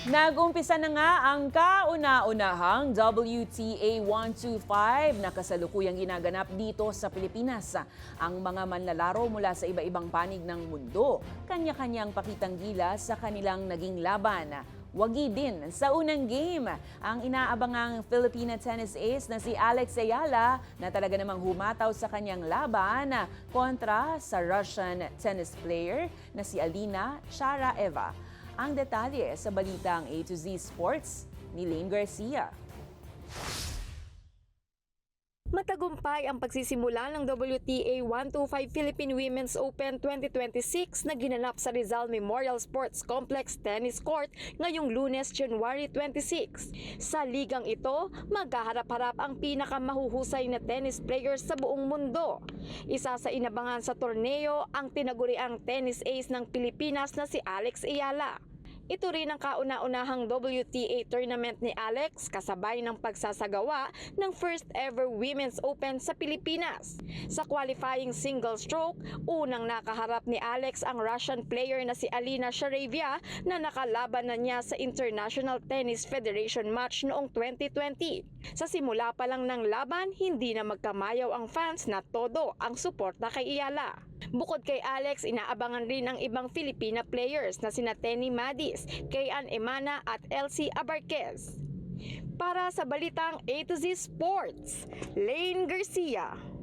Nag-umpisa na nga ang kauna-unahang WTA 125 na kasalukuyang ginaganap dito sa Pilipinas. Ang mga manlalaro mula sa iba-ibang panig ng mundo, kanya-kanyang pakitang gilas sa kanilang naging laban. Wagi din sa unang game ang inaabangang Filipina tennis ace na si Alex Ayala na talaga namang humataw sa kanyang laban kontra sa Russian tennis player na si Alina Sharaeva. Ang detalye sa balitang A to Z Sports ni Lane Garcia. Matagumpay ang pagsisimula ng WTA 125 Philippine Women's Open 2026 na ginanap sa Rizal Memorial Sports Complex Tennis Court ngayong Lunes, January 26. Sa ligang ito, magkaharap-harap ang pinakamahuhusay na tennis players sa buong mundo. Isa sa inabangan sa torneo ang tinaguriang tennis ace ng Pilipinas na si Alex Ayala. Ito rin ang kauna-unahang WTA tournament ni Alex kasabay ng pagsasagawa ng first ever Women's Open sa Pilipinas. Sa qualifying single stroke, unang nakaharap ni Alex ang Russian player na si Alina Sharaeva na nakalaban na niya sa International Tennis Federation match noong 2020. Sa simula pa lang ng laban, hindi na magkamayaw ang fans na todo ang suporta kay Ayala. Bukod kay Alex, inaabangan rin ang ibang Filipina players na sina Tenny Madis, Kayan Emana at Elsie Abarquez. Para sa balitang A to Z Sports, Lane Garcia.